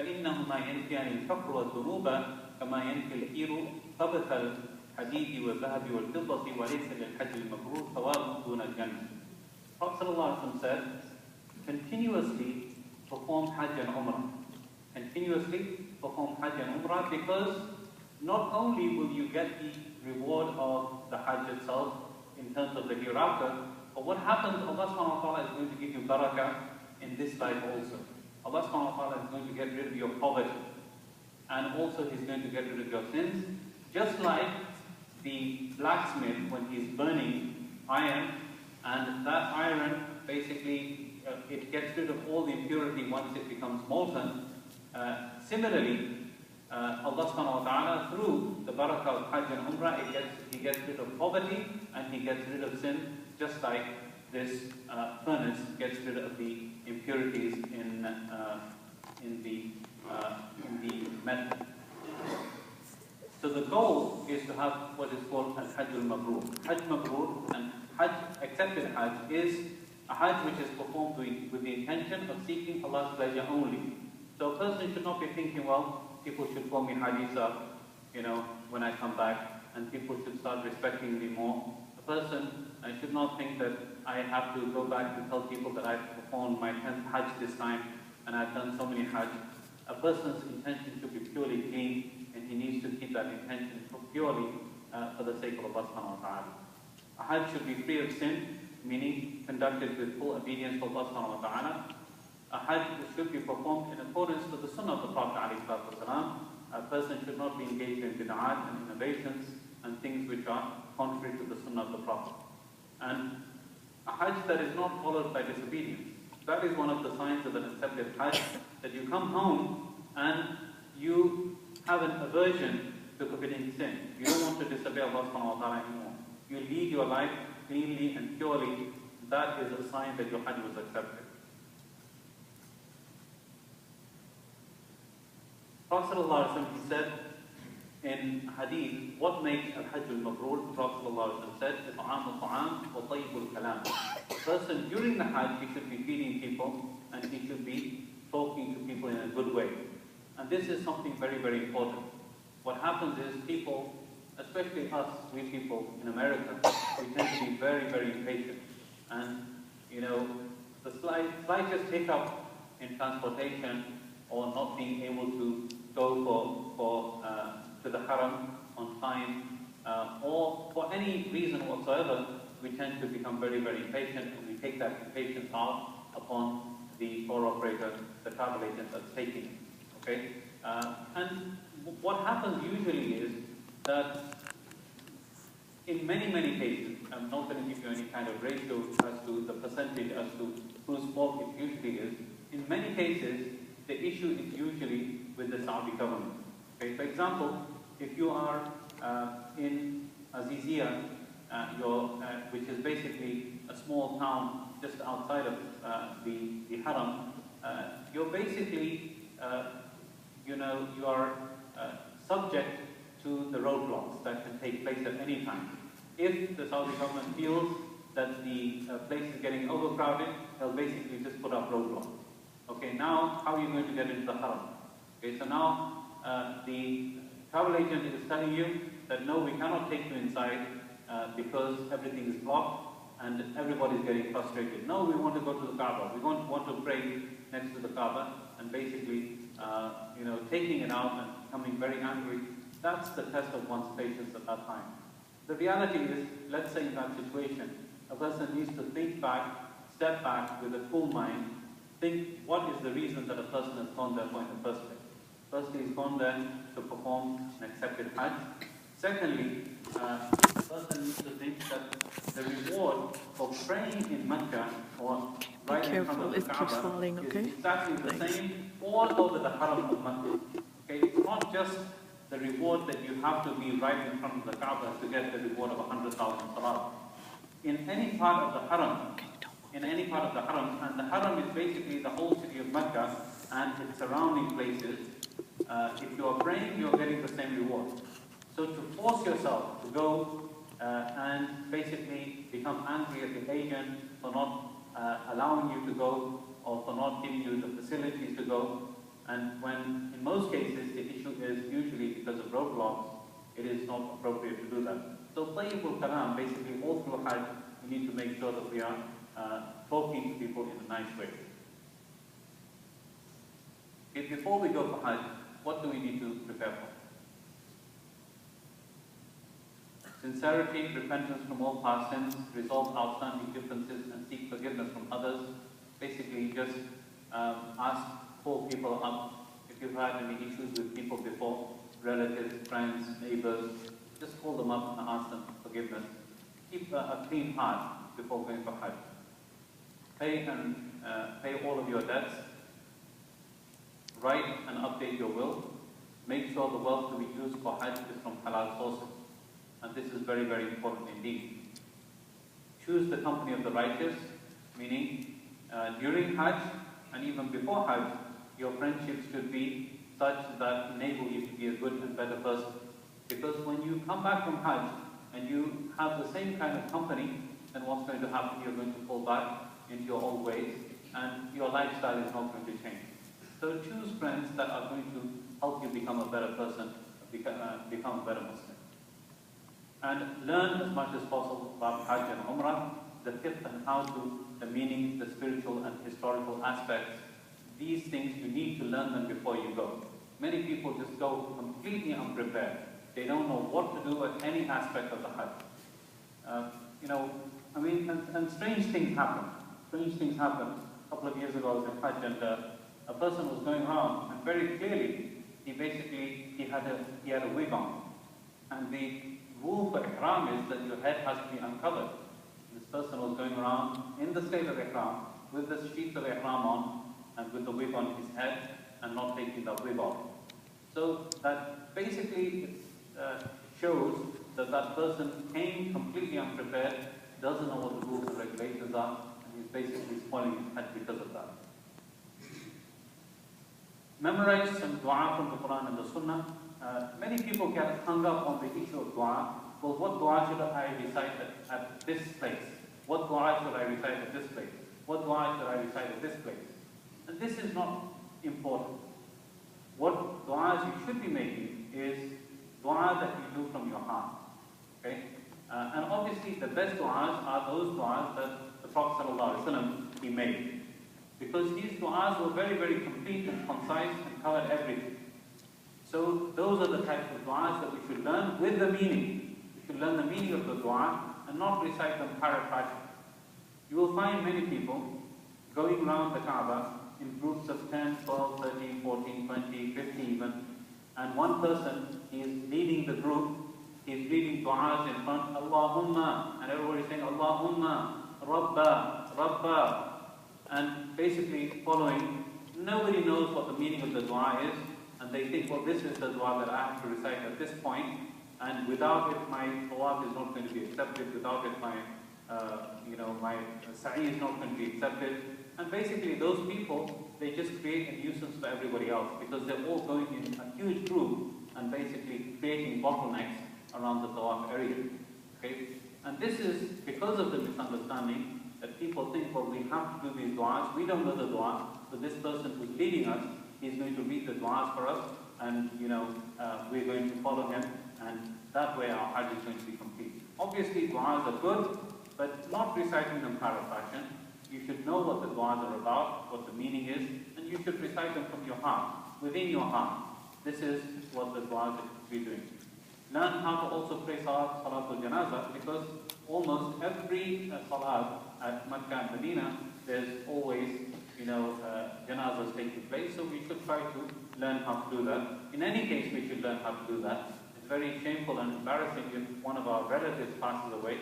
فإنهما ينفيان الفقر والذنوب كما ينفي الحير خبث الحديد والذهب والفضة وليس للحج المبرور ثواب دون الجنة. Prophet ﷺ said, continuously perform Hajj and Umrah. Continuously perform Hajj and Umrah, because not only will you get the reward of the Hajj itself in terms of the hereafter, but what happens, Allah subhanahu wa ta'ala is going to give you barakah in this life also. Allah subhanahu wa ta'ala is going to get rid of your poverty, and also He's going to get rid of your sins, just like the blacksmith when he's burning iron, and that iron basically it gets rid of all the impurity once it becomes molten. Similarly, Allah subhanahu wa ta'ala, through the barakah of Hajj and Umrah, He gets rid of poverty and He gets rid of sin, just like this furnace gets rid of the impurities in the metal. So the goal is to have what is called al-Hajj al-Mabrur. Hajj Mabrur and Hajj, accepted Hajj, is a Hajj which is performed with the intention of seeking Allah's pleasure only. So a person should not be thinking, well, people should call me Haditha, when I come back, and people should start respecting me more. A person should not think that I have to go back to tell people that I've performed my 10th Hajj this time, and I've done so many Hajj. A person's intention should be purely clean, and he needs to keep that intention purely for the sake of Allah subhanahu wa ta'ala. A Hajj should be free of sin, meaning conducted with full obedience to Allah subhanahu wa ta'ala. A Hajj should be performed in accordance with the Sunnah of the Prophet ﷺ. A person should not be engaged in bid'at and innovations and things which are contrary to the Sunnah of the Prophet. And a Hajj that is not followed by disobedience. That is one of the signs of an accepted Hajj, that you come home and you have an aversion to committing sin. You don't want to disobey Allah subhanahu wa ta'ala anymore. You lead your life cleanly and purely. That is a sign that your Hajj was accepted. Prophet ﷺ, he said in hadith, what makes al-Hajj al-Mabrur? Prophet ﷺ said, إِطْعَامُ الطَّعَامِ وَطَيِّبُ الْكَلَامِ. A person during the Hajj, he should be feeding people and he should be talking to people in a good way. And this is something very, very important. What happens is people, especially us, we people in America, we tend to be very, very impatient. And, the slightest hiccup in transportation, or not being able to go to the haram on time, or for any reason whatsoever, we tend to become very, very impatient, and we take that impatience out upon the tour operator, the travel agent that's taking it. Okay? And what happens usually is that in many, many cases, I'm not going to give you any kind of ratio as to the percentage as to whose fault it usually is. In many cases, the issue is usually with the Saudi government. Okay? For example, if you are in Azizia, which is basically a small town just outside of the Haram, you're basically, you are subject to the roadblocks that can take place at any time. If the Saudi government feels that the place is getting overcrowded, they'll basically just put up roadblocks. Okay, now how are you going to get into the Haram? Okay, so now the travel agent is telling you that no, we cannot take you inside because everything is blocked and everybody is getting frustrated. No, we want to go to the Kaaba. We want to pray next to the Kaaba, and basically, taking it out and becoming very angry. That's the test of one's patience at that time. The reality is, let's say in that situation, a person needs to think back, step back with a cool mind, think what is the reason that a person has gone there for in the first place. Firstly, he's gone there to perform an accepted Hajj. Secondly, the person needs to think that the reward for praying in Mecca or right in front of the Kaaba is exactly the same all over the Haram of Mecca. Okay? It's not just the reward that you have to be right in front of the Kaaba to get the reward of 100,000 salat. In any part of the Haram, and the Haram is basically the whole city of Mecca and its surrounding places, if you are praying, you are getting the same reward. So to force yourself to go and basically become angry at the agent for not allowing you to go, or for not giving you the facilities to go, And when, in most cases, the issue is usually because of roadblocks, it is not appropriate to do that. So tayyibul kalam, basically all through Hajj, we need to make sure that we are talking to people in a nice way. Okay, before we go for Hajj, what do we need to prepare for? Sincerity, repentance from all past sins, resolve outstanding differences, and seek forgiveness from others. Basically, just call people up. If you've had any issues with people before, relatives, friends, neighbors, just call them up and ask them for forgiveness. Keep a clean heart before going for Hajj. Pay all of your debts. Write and update your will. Make sure the wealth to be used for Hajj is from halal sources. And this is very, very important indeed. Choose the company of the righteous, meaning during Hajj and even before Hajj, your friendships should be such that enable you to be a good and better person. Because when you come back from Hajj and you have the same kind of company, then what's going to happen? You're going to fall back into your old ways and your lifestyle is not going to change. So choose friends that are going to help you become a better person, become a better Muslim. And learn as much as possible about Hajj and Umrah, the fiqh and how to, the meaning, the spiritual and historical aspects. These things, you need to learn them before you go. Many people just go completely unprepared. They don't know what to do at any aspect of the Hajj. And strange things happen. Strange things happen. A couple of years ago I was in Hajj and a person was going around and very clearly, he had a wig on. And the rule for ihram is that your head has to be uncovered. This person was going around in the state of ihram with the sheets of ihram on and with the wig on his head and not taking the wig off. So that basically shows that that person came completely unprepared, doesn't know what the rules and regulations are, and he's basically spoiling his head because of that. Memorize some dua from the Quran and the Sunnah. Many people get hung up on the issue of dua. Well, what dua should I recite at this place? What dua should I recite at this place? What dua should I recite at this place? And this is not important. What du'as you should be making is dua that you do from your heart. Okay? And obviously the best du'as are those du'as that the Prophet ﷺ he made. Because his du'as were very, very complete and concise and covered everything. So those are the types of du'as that we should learn with the meaning. We should learn the meaning of the du'a and not recite them paraphrasing. You will find many people going around the Kaaba in groups of 10, 12, 13, 14, 20, 50 even, and one person is leading the group, he's reading du'as in front, Allahumma, and everybody is saying Allahumma, Rabba, Rabba, and basically following. Nobody knows what the meaning of the dua is, and they think, well, this is the dua that I have to recite at this point, and without it my tawaf is not going to be accepted, without it my sa'i is not going to be accepted. And basically those people, they just create a nuisance for everybody else because they're all going in a huge group and basically creating bottlenecks around the tawaf area. Okay? And this is because of the misunderstanding that people think, well, we have to do these du'as. We don't know the du'a, but this person who's leading us, he's going to read the du'as for us, and we're going to follow him, and that way our Hajj is going to be complete. Obviously du'as are good, but not reciting them paraphrasing. You should know what the du'as are about, what the meaning is, and you should recite them from your heart, within your heart. This is what the du'as should be doing. Learn how to also pray Salatul Janazah, because almost every salat at Makkah and Medina, there's always, janazahs taking place, so we should try to learn how to do that. In any case, we should learn how to do that. It's very shameful and embarrassing if one of our relatives passes away,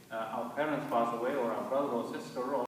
our parents pass away, or our brother or sister, or